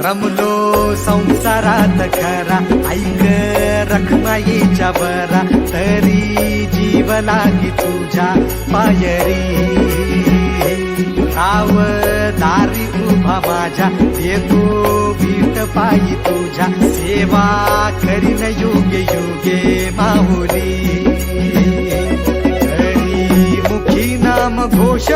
रमलो संसारात खरा, ऐक रखमाईच्या बरा, तरी जीव लागी तुझ्या पायरी. राव दारी उभा माझ्या, येतो वीट पायी तुझ्या, सेवा करीन युगे युगे माऊली. हरी मुखी नाम घोष